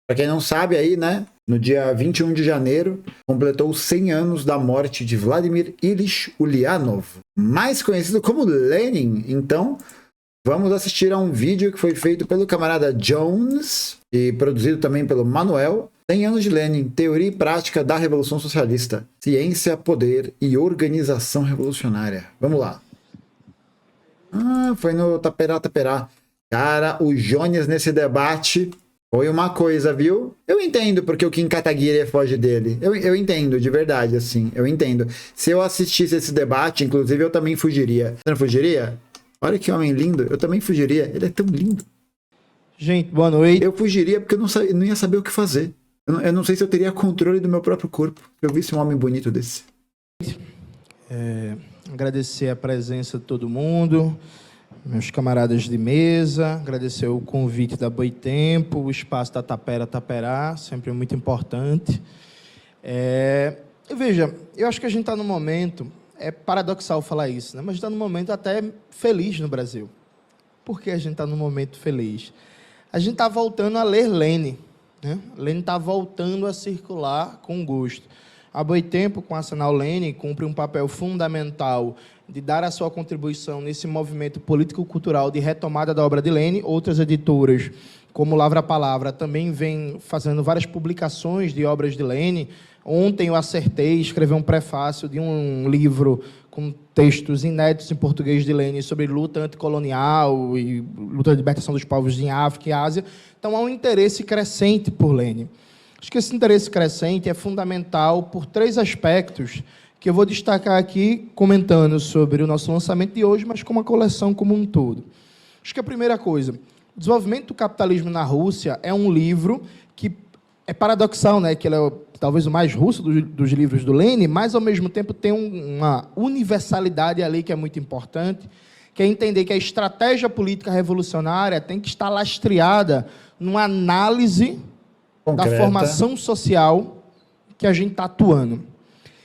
Para quem não sabe aí, né? No dia 21 de janeiro, completou 100 anos da morte de Vladimir Ilyich Ulyanov, mais conhecido como Lenin. Então, vamos assistir a um vídeo que foi feito pelo camarada Jones e produzido também pelo Manuel. 100 anos de Lenin, teoria e prática da Revolução Socialista, ciência, poder e organização revolucionária. Vamos lá. Foi no Taperá. Cara, o Jones nesse debate foi uma coisa, viu? Eu entendo porque o Kim Kataguiri foge dele. Eu entendo, de verdade, assim. Eu entendo. Se eu assistisse esse debate, inclusive, eu também fugiria. Você não fugiria? Olha que homem lindo. Eu também fugiria. Ele é tão lindo. Gente, boa noite. Eu fugiria porque eu não ia saber o que fazer. Eu não sei se eu teria controle do meu próprio corpo se eu visse um homem bonito desse. Agradecer a presença de todo mundo, meus camaradas de mesa, agradecer o convite da Boitempo, o espaço da Taperá, sempre muito importante. Veja, eu acho que a gente está num momento, é paradoxal falar isso, né? Mas a gente está num momento até feliz no Brasil. Por que a gente está num momento feliz? A gente está voltando a ler Lenin, né? Lenin está voltando a circular com gosto. A Boitempo, com a Arsenal Lenin, cumpre um papel fundamental de dar a sua contribuição nesse movimento político-cultural de retomada da obra de Lenin. Outras editoras, como Lavra Palavra, também vêm fazendo várias publicações de obras de Lenin. Ontem eu acertei escrever um prefácio de um livro com textos inéditos em português de Lenin sobre luta anticolonial e luta de libertação dos povos em África e Ásia. Então, há um interesse crescente por Lenin. Acho que esse interesse crescente é fundamental por 3 aspectos que eu vou destacar aqui, comentando sobre o nosso lançamento de hoje, mas como a coleção como um todo. Acho que a primeira coisa, o desenvolvimento do capitalismo na Rússia é um livro que é paradoxal, né? Que ele é talvez o mais russo dos livros do Lenin, mas, ao mesmo tempo, tem uma universalidade ali que é muito importante, que é entender que a estratégia política revolucionária tem que estar lastreada numa análise concreta da formação social que a gente está atuando.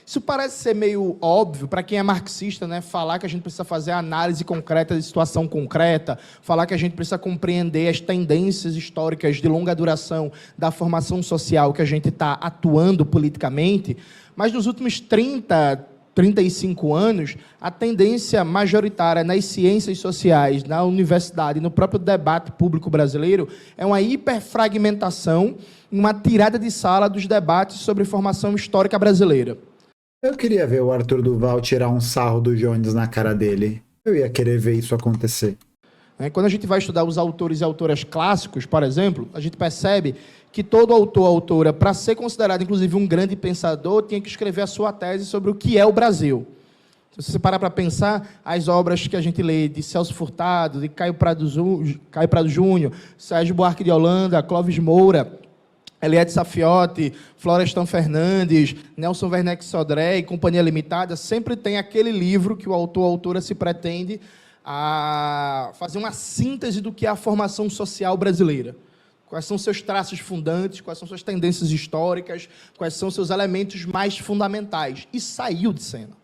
Isso parece ser meio óbvio para quem é marxista, né? Falar que a gente precisa fazer análise concreta de situação concreta, falar que a gente precisa compreender as tendências históricas de longa duração da formação social que a gente está atuando politicamente, mas nos últimos 35 anos, a tendência majoritária nas ciências sociais, na universidade, no próprio debate público brasileiro, é uma hiperfragmentação, uma tirada de sala dos debates sobre formação histórica brasileira. Eu queria ver o Arthur Duval tirar um sarro do Jones na cara dele. Eu ia querer ver isso acontecer. Quando a gente vai estudar os autores e autoras clássicos, por exemplo, a gente percebe que todo autor, autora, para ser considerado, inclusive, um grande pensador, tinha que escrever a sua tese sobre o que é o Brasil. Se você parar para pensar, as obras que a gente lê de Celso Furtado, de Caio Prado Júnior, Sérgio Buarque de Holanda, Clóvis Moura, Eliette Safiotti, Florestan Fernandes, Nelson Werneck Sodré e Companhia Limitada, sempre tem aquele livro que o autor ou autora se pretende a fazer uma síntese do que é a formação social brasileira. Quais são seus traços fundantes, quais são suas tendências históricas, quais são seus elementos mais fundamentais. E saiu de cena.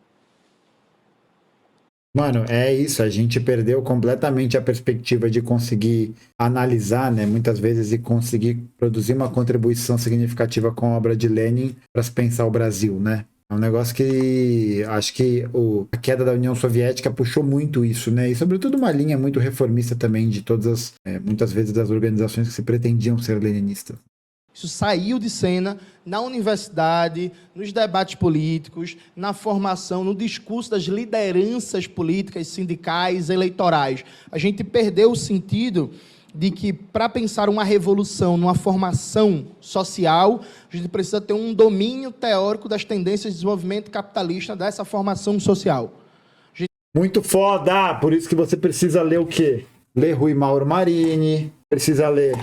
Mano, é isso, a gente perdeu completamente a perspectiva de conseguir analisar, né, muitas vezes, e conseguir produzir uma contribuição significativa com a obra de Lenin para se pensar o Brasil, né? É um negócio que acho que a queda da União Soviética puxou muito isso, né? E sobretudo uma linha muito reformista também de todas as, muitas vezes, das organizações que se pretendiam ser leninistas. Isso saiu de cena na universidade, nos debates políticos, na formação, no discurso das lideranças políticas, sindicais, eleitorais. A gente perdeu o sentido de que, para pensar uma revolução, numa formação social, a gente precisa ter um domínio teórico das tendências de desenvolvimento capitalista dessa formação social. Muito foda! Por isso que você precisa ler o quê? Ler Rui Mauro Marini, precisa ler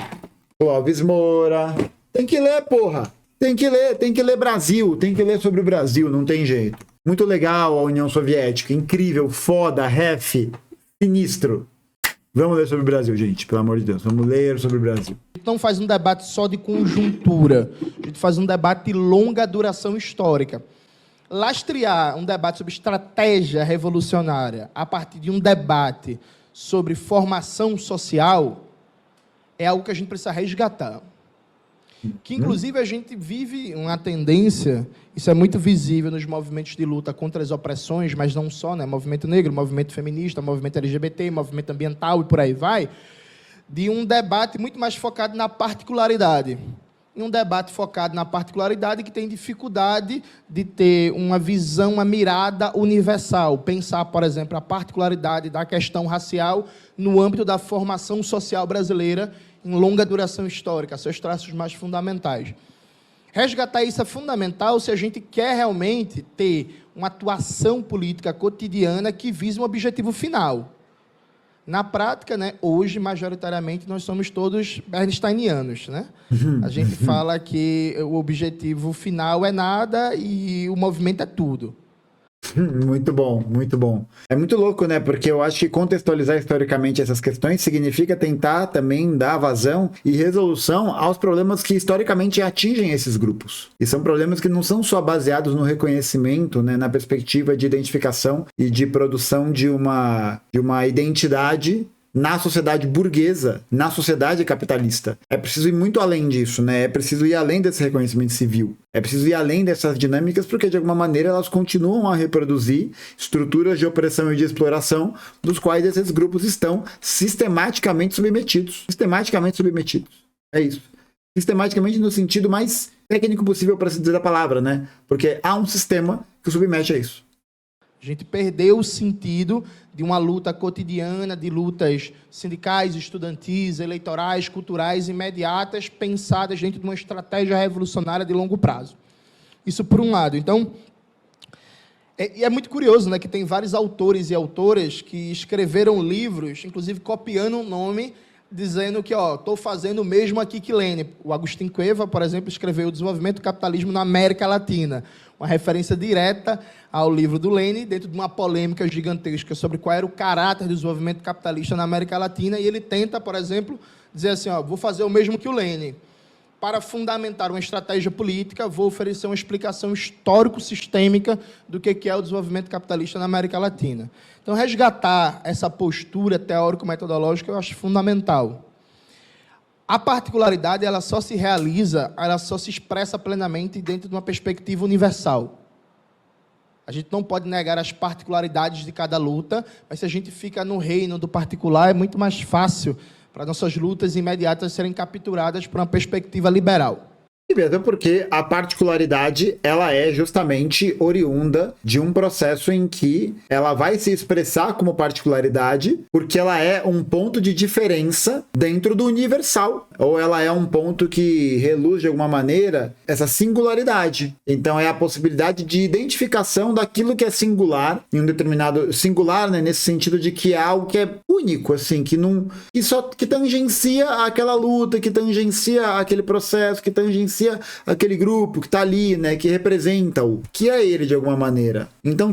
Clóvis Moura. Tem que ler, porra! Tem que ler Brasil, tem que ler sobre o Brasil, não tem jeito. Muito legal a União Soviética, incrível, foda, ref, sinistro. Vamos ler sobre o Brasil, gente, pelo amor de Deus, vamos ler sobre o Brasil. A gente não faz um debate só de conjuntura, a gente faz um debate de longa duração histórica. Lastrear um debate sobre estratégia revolucionária a partir de um debate sobre formação social é algo que a gente precisa resgatar. Que, inclusive, a gente vive uma tendência, isso é muito visível nos movimentos de luta contra as opressões, mas não só, né? Movimento negro, movimento feminista, movimento LGBT, movimento ambiental e por aí vai, de um debate muito mais focado na particularidade. Um debate focado na particularidade que tem dificuldade de ter uma visão, uma mirada universal. Pensar, por exemplo, a particularidade da questão racial no âmbito da formação social brasileira em longa duração histórica, seus traços mais fundamentais. Resgatar isso é fundamental se a gente quer realmente ter uma atuação política cotidiana que vise um objetivo final. Na prática, né, hoje, majoritariamente, nós somos todos bernsteinianos, né? A gente fala que o objetivo final é nada e o movimento é tudo. Muito bom, muito bom. É muito louco, né? Porque eu acho que contextualizar historicamente essas questões significa tentar também dar vazão e resolução aos problemas que historicamente atingem esses grupos. E são problemas que não são só baseados no reconhecimento, né, na perspectiva de identificação e de produção de uma identidade na sociedade burguesa, na sociedade capitalista. É preciso ir muito além disso, né? É preciso ir além desse reconhecimento civil. É preciso ir além dessas dinâmicas porque, de alguma maneira, elas continuam a reproduzir estruturas de opressão e de exploração dos quais esses grupos estão sistematicamente submetidos. Sistematicamente submetidos. É isso. Sistematicamente no sentido mais técnico possível para se dizer a palavra, né? Porque há um sistema que submete a isso. A gente perdeu o sentido de uma luta cotidiana, de lutas sindicais, estudantis, eleitorais, culturais, imediatas, pensadas dentro de uma estratégia revolucionária de longo prazo. Isso por um lado. Então, é muito curioso, né, que tem vários autores e autoras que escreveram livros, inclusive copiando um nome, dizendo que, estou fazendo o mesmo aqui que Lênin. O Agustín Cueva, por exemplo, escreveu O Desenvolvimento do Capitalismo na América Latina, uma referência direta ao livro do Lênin, dentro de uma polêmica gigantesca sobre qual era o caráter do desenvolvimento capitalista na América Latina, e ele tenta, por exemplo, dizer assim, vou fazer o mesmo que o Lênin. Para fundamentar uma estratégia política, vou oferecer uma explicação histórico-sistêmica do que é o desenvolvimento capitalista na América Latina. Então, resgatar essa postura teórico-metodológica eu acho fundamental. A particularidade, ela só se realiza, ela só se expressa plenamente dentro de uma perspectiva universal. A gente não pode negar as particularidades de cada luta, mas se a gente fica no reino do particular, é muito mais fácil para nossas lutas imediatas serem capturadas por uma perspectiva liberal. E mesmo porque a particularidade, ela é justamente oriunda de um processo em que ela vai se expressar como particularidade, porque ela é um ponto de diferença dentro do universal, ou ela é um ponto que reluz de alguma maneira essa singularidade. Então é a possibilidade de identificação daquilo que é singular, em um determinado singular, né, nesse sentido de que é algo que é único, assim, que tangencia aquela luta, que tangencia aquele processo, que tangencia aquele grupo que tá ali, né, que representa o que é ele de alguma maneira. Então,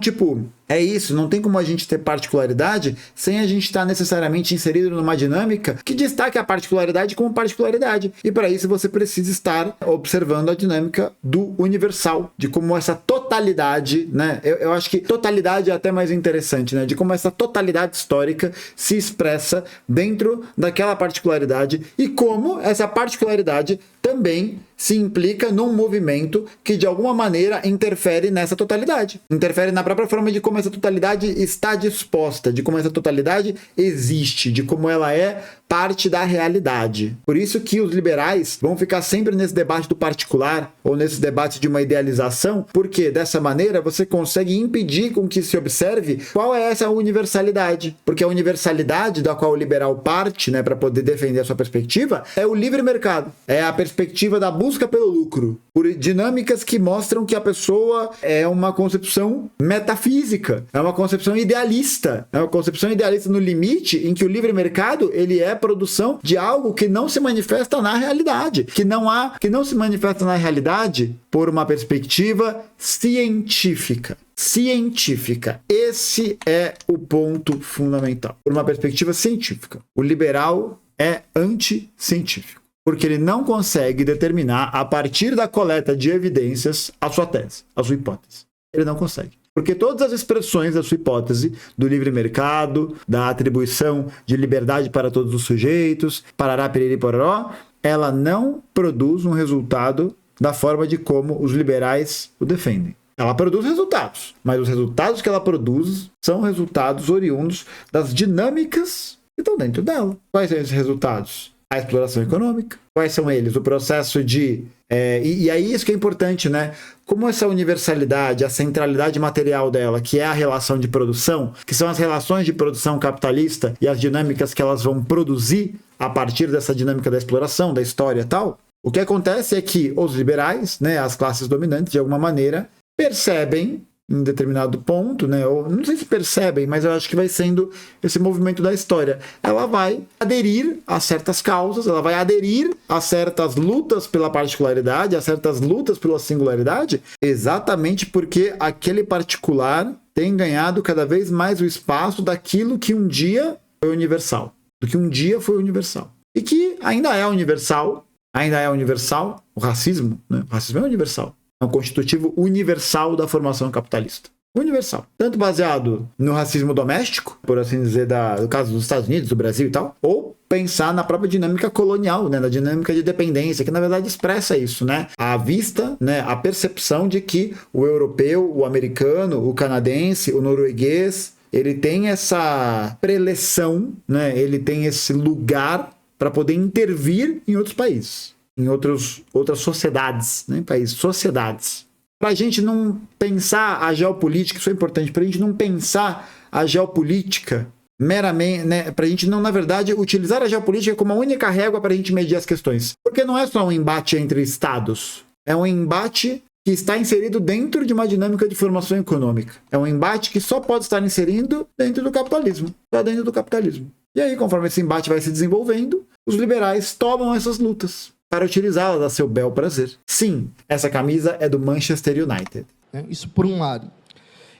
é isso, não tem como a gente ter particularidade sem a gente estar necessariamente inserido numa dinâmica que destaque a particularidade como particularidade. E para isso você precisa estar observando a dinâmica do universal, de como essa totalidade, né? Eu acho que totalidade é até mais interessante, né? De como essa totalidade histórica se expressa dentro daquela particularidade e como essa particularidade também se implica num movimento que de alguma maneira interfere nessa totalidade. Interfere na própria forma de como essa totalidade está disposta, de como essa totalidade existe, de como ela é parte da realidade. Por isso que os liberais vão ficar sempre nesse debate do particular ou nesse debate de uma idealização, porque dessa maneira você consegue impedir com que se observe qual é essa universalidade. Porque a universalidade da qual o liberal parte, né, para poder defender a sua perspectiva, é o livre mercado. É a perspectiva da busca pelo lucro, por dinâmicas que mostram que a pessoa é uma concepção metafísica, é uma concepção idealista, no limite em que o livre mercado ele é produção de algo que não se manifesta na realidade, que não se manifesta na realidade por uma perspectiva científica. Esse é o ponto fundamental. Por uma perspectiva científica. O liberal é anticientífico, porque ele não consegue determinar, a partir da coleta de evidências, a sua tese, a sua hipótese. Ele não consegue. Porque todas as expressões da sua hipótese, do livre mercado, da atribuição de liberdade para todos os sujeitos, parará, piriri, pororó, ela não produz um resultado da forma de como os liberais o defendem. Ela produz resultados, mas os resultados que ela produz são resultados oriundos das dinâmicas que estão dentro dela. Quais são esses resultados? A exploração econômica. Quais são eles? O processo de... E aí isso que é importante, né? Como essa universalidade, a centralidade material dela, que é a relação de produção, que são as relações de produção capitalista e as dinâmicas que elas vão produzir a partir dessa dinâmica da exploração, da história e tal, o que acontece é que os liberais, né, as classes dominantes, de alguma maneira, percebem em determinado ponto, né? Ou não sei se percebem, mas eu acho que vai sendo esse movimento da história. Ela vai aderir a certas causas, ela vai aderir a certas lutas pela particularidade, a certas lutas pela singularidade, exatamente porque aquele particular tem ganhado cada vez mais o espaço daquilo que um dia foi universal, do que um dia foi universal. E que ainda é universal, o racismo, né? O racismo é universal. É um constitutivo universal da formação capitalista. Universal. Tanto baseado no racismo doméstico, por assim dizer, do caso dos Estados Unidos, do Brasil e tal, ou pensar na própria dinâmica colonial, né, na dinâmica de dependência, que na verdade expressa isso, né? A vista, né, a percepção de que o europeu, o americano, o canadense, o norueguês, ele tem essa preleção, né? Ele tem esse lugar para poder intervir em outros países, em outras sociedades, né? Países, sociedades. Para a gente não pensar a geopolítica, isso é importante, para a gente não pensar a geopolítica meramente, né? Para a gente não, na verdade, utilizar a geopolítica como a única régua para a gente medir as questões. Porque não é só um embate entre estados, é um embate que está inserido dentro de uma dinâmica de formação econômica. É um embate que só pode estar inserido dentro do capitalismo, só dentro do capitalismo. E aí, conforme esse embate vai se desenvolvendo, os liberais tomam essas lutas para utilizá-las a seu bel prazer. Sim, essa camisa é do Manchester United. Isso por um lado.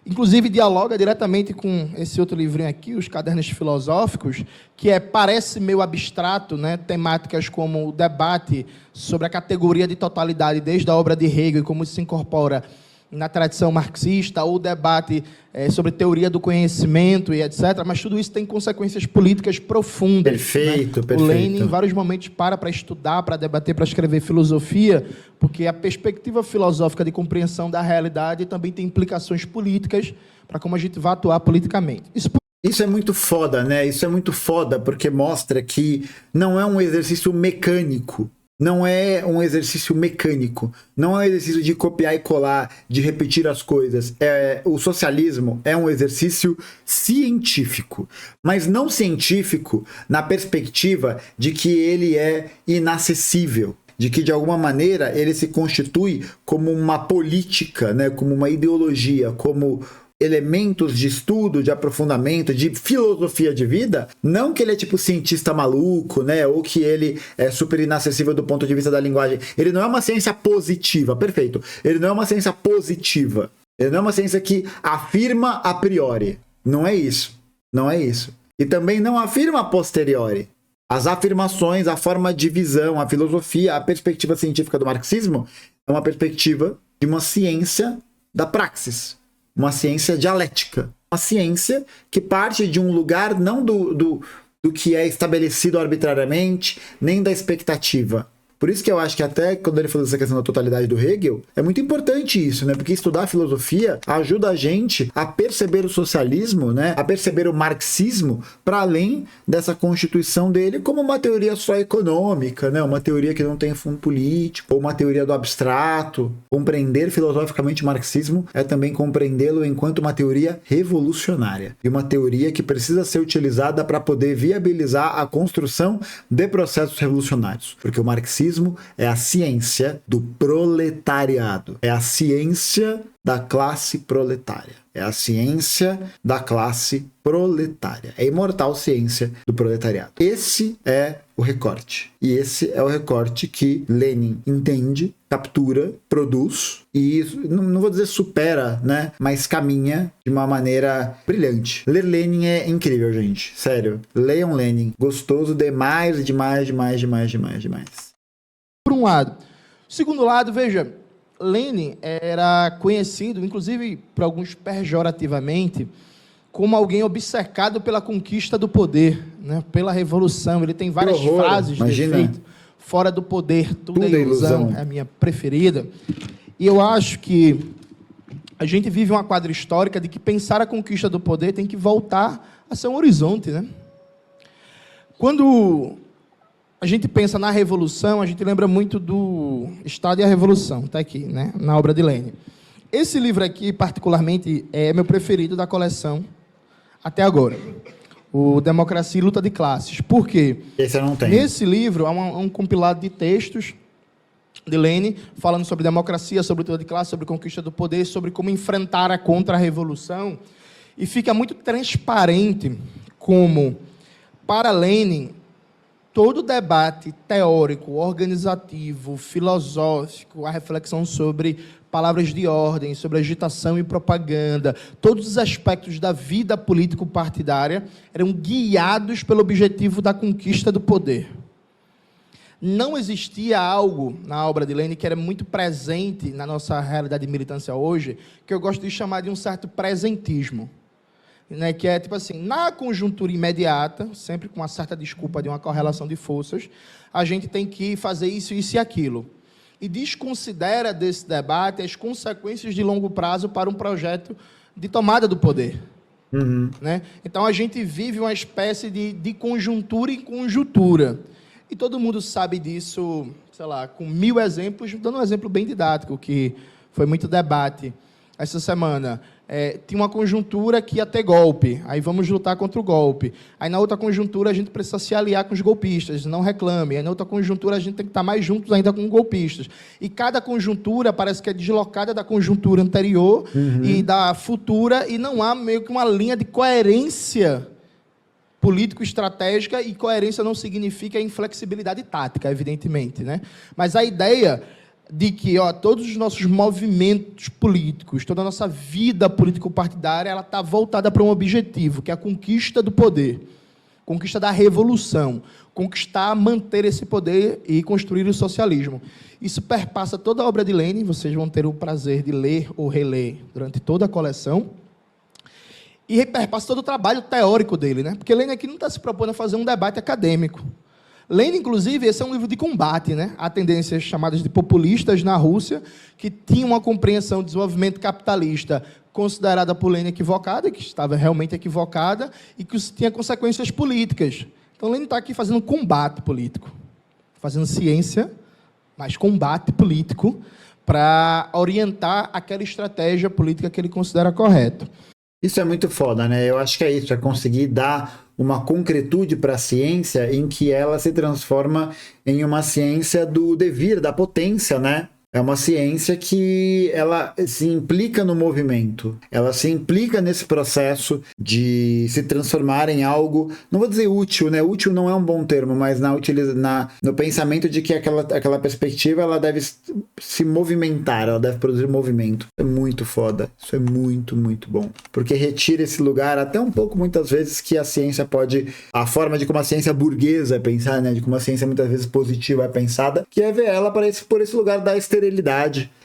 Inclusive, dialoga diretamente com esse outro livrinho aqui, Os Cadernos Filosóficos, que parece meio abstrato, né? Temáticas como o debate sobre a categoria de totalidade desde a obra de Hegel e como isso se incorpora na tradição marxista, ou o debate sobre teoria do conhecimento e etc. Mas tudo isso tem consequências políticas profundas. Perfeito, né? perfeito. O Lenin, em vários momentos, para estudar, para debater, para escrever filosofia, porque a perspectiva filosófica de compreensão da realidade também tem implicações políticas para como a gente vai atuar politicamente. Isso é muito foda, né? Isso é muito foda porque mostra que não é um exercício mecânico. Não é um exercício mecânico, não é um exercício de copiar e colar, de repetir as coisas. O socialismo é um exercício científico, mas não científico na perspectiva de que ele é inacessível, de que de alguma maneira ele se constitui como uma política, né, como uma ideologia, como elementos de estudo, de aprofundamento, de filosofia de vida, não que ele é tipo cientista maluco, né, ou que ele é super inacessível do ponto de vista da linguagem. Ele não é uma ciência positiva, perfeito. Ele não é uma ciência positiva. Ele não é uma ciência que afirma a priori. Não é isso. Não é isso. E também não afirma a posteriori. As afirmações, a forma de visão, a filosofia, a perspectiva científica do marxismo é uma perspectiva de uma ciência da praxis. Uma ciência dialética, uma ciência que parte de um lugar não do que é estabelecido arbitrariamente, nem da expectativa. Por isso que eu acho que até quando ele falou dessa questão da totalidade do Hegel, é muito importante isso, né? Porque estudar filosofia ajuda a gente a perceber o socialismo, né? A perceber o marxismo para além dessa constituição dele como uma teoria só econômica, né? Uma teoria que não tem fundo político, ou uma teoria do abstrato. Compreender filosoficamente o marxismo é também compreendê-lo enquanto uma teoria revolucionária e uma teoria que precisa ser utilizada para poder viabilizar a construção de processos revolucionários. Porque o marxismo é a ciência do proletariado. É a ciência da classe proletária. É a ciência da classe proletária. É a imortal ciência do proletariado. Esse é o recorte. E esse é o recorte que Lenin entende, captura, produz e, não vou dizer supera, né? Mas caminha de uma maneira brilhante. Ler Lenin é incrível, gente. Sério. Leiam Lenin. Gostoso demais, demais, demais, demais, demais, demais. Por um lado. Segundo lado, veja, Lenin era conhecido, inclusive por alguns pejorativamente, como alguém obcecado pela conquista do poder, né? Pela revolução. Ele tem várias frases de efeito Fora do Poder, Tudo é Ilusão. É a minha preferida. E eu acho que a gente vive uma quadra histórica de que pensar a conquista do poder tem que voltar a ser um horizonte, né? Quando a gente pensa na Revolução, a gente lembra muito do Estado e a Revolução, está aqui, né? Na obra de Lênin. Esse livro aqui, particularmente, é meu preferido da coleção até agora. O Democracia e Luta de Classes. Por quê? Esse eu não tenho. Nesse livro, há um compilado de textos de Lênin, falando sobre democracia, sobre luta de classe, sobre conquista do poder, sobre como enfrentar a contra-revolução. E fica muito transparente como, para Lênin, todo o debate teórico, organizativo, filosófico, a reflexão sobre palavras de ordem, sobre agitação e propaganda, todos os aspectos da vida político-partidária eram guiados pelo objetivo da conquista do poder. Não existia algo na obra de Lênin que era muito presente na nossa realidade de militância hoje, que eu gosto de chamar de um certo presentismo. Né, que é tipo assim, na conjuntura imediata, sempre com uma certa desculpa de uma correlação de forças, a gente tem que fazer isso, isso e aquilo. E desconsidera desse debate as consequências de longo prazo para um projeto de tomada do poder. Uhum. Né? Então, a gente vive uma espécie de conjuntura em conjuntura. E todo mundo sabe disso, sei lá, com 1000 exemplos, dando um exemplo bem didático, que foi muito debate essa semana. Tinha uma conjuntura que ia ter golpe, aí vamos lutar contra o golpe. Aí na outra conjuntura a gente precisa se aliar com os golpistas, não reclame. Aí na outra conjuntura a gente tem que estar mais juntos ainda com os golpistas. E cada conjuntura parece que é deslocada da conjuntura anterior e da futura, e não há meio que uma linha de coerência político-estratégica, e coerência não significa inflexibilidade tática, evidentemente, né? Mas a ideia de que todos os nossos movimentos políticos, toda a nossa vida político-partidária, ela está voltada para um objetivo, que é a conquista do poder, conquista da revolução, conquistar, manter esse poder e construir o socialismo. Isso perpassa toda a obra de Lênin, vocês vão ter o prazer de ler ou reler durante toda a coleção, e perpassa todo o trabalho teórico dele, né? Porque Lênin aqui não está se propondo a fazer um debate acadêmico. Lênin, inclusive, esse é um livro de combate, né? Há tendências chamadas de populistas na Rússia, que tinham uma compreensão do desenvolvimento capitalista considerada por Lênin equivocada, que estava realmente equivocada, e que tinha consequências políticas. Então, Lênin está aqui fazendo combate político, fazendo ciência, mas combate político, para orientar aquela estratégia política que ele considera correta. Isso é muito foda, né? Eu acho que é isso, é conseguir dar uma concretude para a ciência em que ela se transforma em uma ciência do devir, da potência, né? É uma ciência que ela se implica no movimento, ela se implica nesse processo de se transformar em algo, não vou dizer útil, né? Útil não é um bom termo, mas no pensamento de que aquela perspectiva ela deve se movimentar, ela deve produzir movimento. É muito foda, isso é muito, muito bom. Porque retira esse lugar, até um pouco, muitas vezes, que a ciência pode, a forma de como a ciência burguesa é pensada, né? De como a ciência muitas vezes positiva é pensada, que é ver ela por esse lugar da esterilidade,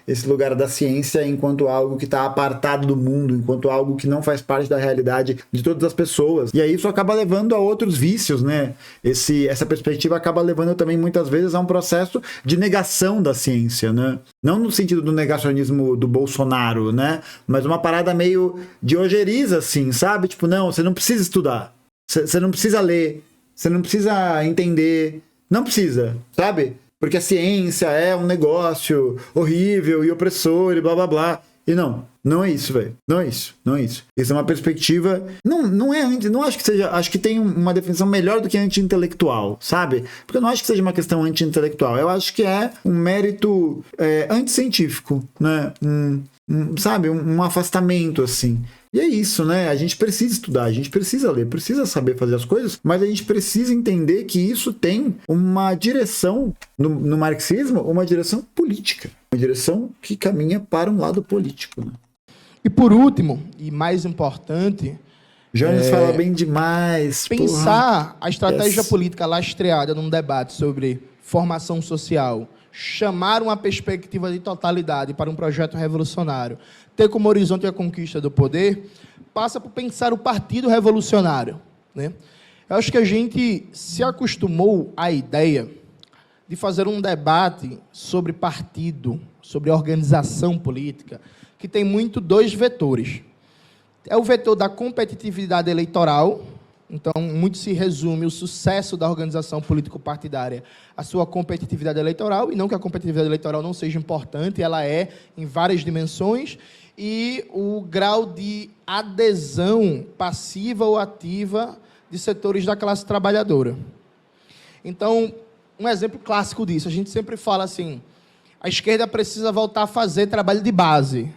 esse lugar da ciência enquanto algo que está apartado do mundo, enquanto algo que não faz parte da realidade de todas as pessoas. E aí isso acaba levando a outros vícios, né? Essa perspectiva acaba levando também muitas vezes a um processo de negação da ciência, né? Não no sentido do negacionismo do Bolsonaro, né? Mas uma parada meio de ojeriza, assim, sabe? Tipo, não, você não precisa estudar, você não precisa ler, você não precisa entender, não precisa, sabe? Porque a ciência é um negócio horrível e opressor e blá blá blá. E não é isso, velho. Não é isso. Isso é uma perspectiva. Não acho que seja. Acho que tem uma definição melhor do que anti-intelectual, sabe? Porque eu não acho que seja uma questão anti-intelectual. Eu acho que é um mérito anticientífico, né? Sabe? Um afastamento, assim. E é isso, né? A gente precisa estudar, a gente precisa ler, precisa saber fazer as coisas, mas a gente precisa entender que isso tem uma direção, no marxismo, uma direção política. Uma direção que caminha para um lado político. Né? E por último, e mais importante... Jones fala bem demais. Pensar a estratégia política lastreada num debate sobre formação social, chamar uma perspectiva de totalidade para um projeto revolucionário, ter como horizonte a conquista do poder, passa por pensar o partido revolucionário. Né? Eu acho que a gente se acostumou à ideia de fazer um debate sobre partido, sobre organização política, que tem muito dois vetores. É o vetor da competitividade eleitoral. Então, muito se resume o sucesso da organização político-partidária à sua competitividade eleitoral, e não que a competitividade eleitoral não seja importante, ela é em várias dimensões, e o grau de adesão passiva ou ativa de setores da classe trabalhadora. Então, um exemplo clássico disso, a gente sempre fala assim, a esquerda precisa voltar a fazer trabalho de base.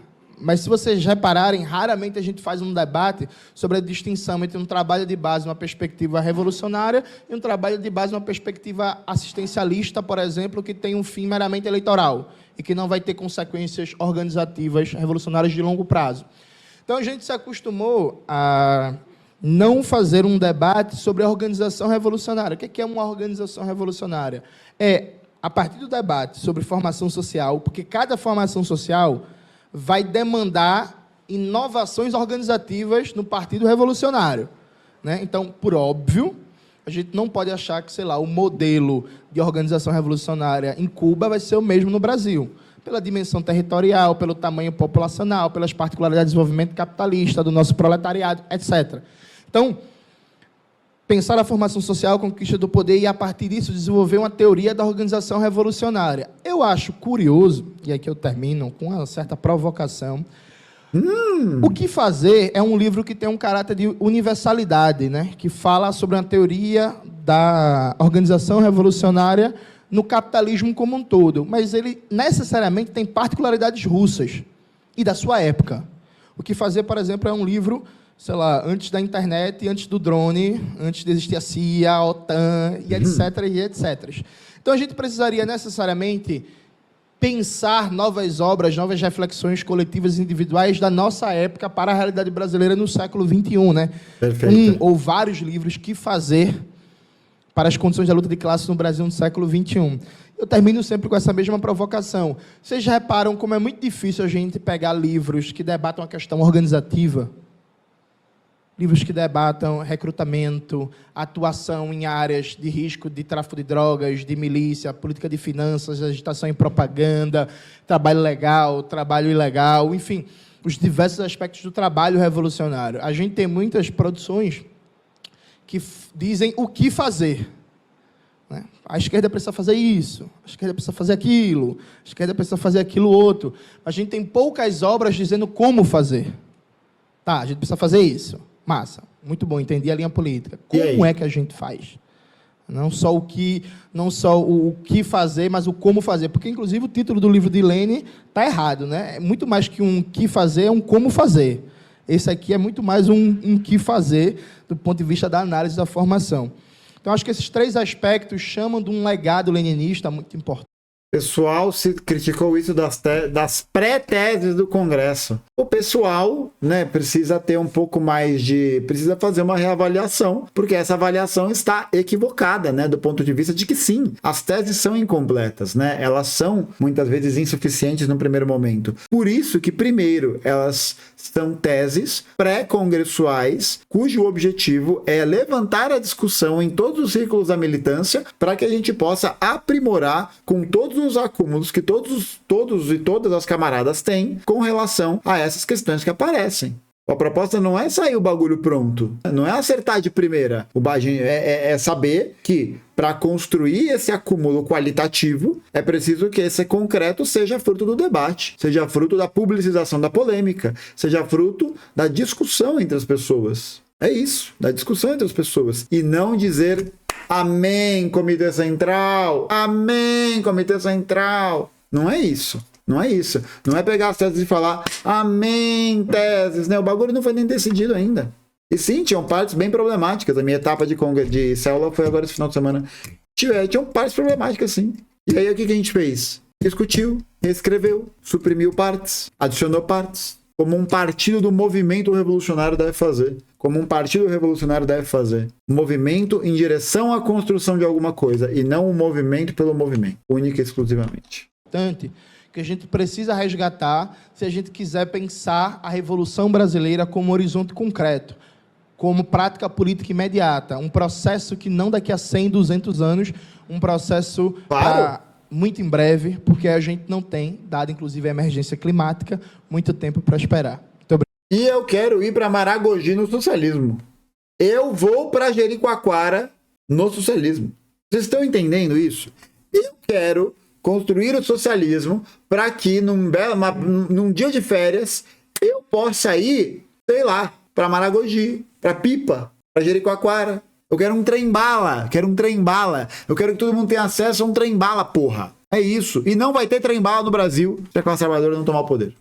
Mas, se vocês repararem, raramente a gente faz um debate sobre a distinção entre um trabalho de base numa perspectiva revolucionária e um trabalho de base numa perspectiva assistencialista, por exemplo, que tem um fim meramente eleitoral e que não vai ter consequências organizativas revolucionárias de longo prazo. Então, a gente se acostumou a não fazer um debate sobre a organização revolucionária. O que é uma organização revolucionária? É, a partir do debate sobre formação social, porque cada formação social vai demandar inovações organizativas no Partido Revolucionário, né? Então, por óbvio, a gente não pode achar que, sei lá, o modelo de organização revolucionária em Cuba vai ser o mesmo no Brasil, pela dimensão territorial, pelo tamanho populacional, pelas particularidades do desenvolvimento capitalista, do nosso proletariado, etc. Então, pensar a formação social, a conquista do poder e, a partir disso, desenvolver uma teoria da organização revolucionária. Eu acho curioso, e aqui eu termino com uma certa provocação, O que Fazer é um livro que tem um caráter de universalidade, né? Que fala sobre uma teoria da organização revolucionária no capitalismo como um todo, mas ele necessariamente tem particularidades russas e da sua época. O que Fazer, por exemplo, é um livro, sei lá, antes da internet, antes do drone, antes de existir a CIA, a OTAN, e etc, e etc. Então, a gente precisaria necessariamente pensar novas obras, novas reflexões coletivas e individuais da nossa época para a realidade brasileira no século XXI, né? Perfeito. Ou vários livros que fazer para as condições da luta de classe no Brasil no século XXI. Eu termino sempre com essa mesma provocação. Vocês reparam como é muito difícil a gente pegar livros que debatam a questão organizativa, livros que debatam recrutamento, atuação em áreas de risco de tráfico de drogas, de milícia, política de finanças, agitação em propaganda, trabalho legal, trabalho ilegal, enfim, os diversos aspectos do trabalho revolucionário. A gente tem muitas produções que dizem o que fazer, né? A esquerda precisa fazer isso, a esquerda precisa fazer aquilo, a esquerda precisa fazer aquilo outro. A gente tem poucas obras dizendo como fazer. Tá, a gente precisa fazer isso. Massa, muito bom, entendi a linha política. Como é que a gente faz? Não só o que fazer, mas o como fazer. Porque, inclusive, o título do livro de Lênin está errado, né? É muito mais que um que fazer, é um como fazer. Esse aqui é muito mais um que fazer do ponto de vista da análise da formação. Então, acho que esses três aspectos chamam de um legado leninista muito importante. O pessoal se criticou isso das pré-teses do Congresso. O pessoal, né, precisa ter um pouco mais precisa fazer uma reavaliação, porque essa avaliação está equivocada, né, do ponto de vista de que sim, as teses são incompletas, né, elas são muitas vezes insuficientes no primeiro momento. Por isso que, primeiro, elas são teses pré-congressuais, cujo objetivo é levantar a discussão em todos os círculos da militância para que a gente possa aprimorar com todos os acúmulos que todos e todas as camaradas têm com relação a essas questões que aparecem. A proposta não é sair o bagulho pronto, não é acertar de primeira. É saber que, para construir esse acúmulo qualitativo, é preciso que esse concreto seja fruto do debate, seja fruto da publicização da polêmica, seja fruto da discussão entre as pessoas. É isso, da discussão entre as pessoas. E não dizer amém, Comitê Central, amém, Comitê Central. Não é isso. Não é isso. Não é pegar as teses e falar amém, teses, né? O bagulho não foi nem decidido ainda. E sim, tinham partes bem problemáticas. A minha etapa de célula foi agora esse final de semana. Tinham partes problemáticas, sim. E aí, o que a gente fez? Discutiu, reescreveu, suprimiu partes, adicionou partes. Como um partido do movimento revolucionário deve fazer. Como um partido revolucionário deve fazer. Um movimento em direção à construção de alguma coisa, e não um movimento pelo movimento, única e exclusivamente. Que a gente precisa resgatar se a gente quiser pensar a Revolução Brasileira como horizonte concreto. como prática política imediata, um processo que não daqui a 100, 200 anos, um processo para muito em breve, porque a gente não tem, dado inclusive a emergência climática, muito tempo para esperar. Muito obrigado. E eu quero ir para Maragogi no socialismo. Eu vou para Jericoacoara no socialismo. Vocês estão entendendo isso? Eu quero construir o socialismo para que num dia de férias eu possa ir, sei lá, para Maragogi, para Pipa, para Jericoacoara. Eu quero um trem-bala, Eu quero que todo mundo tenha acesso a um trem-bala, porra. É isso. E não vai ter trem-bala no Brasil se a classe trabalhadora não tomar o poder.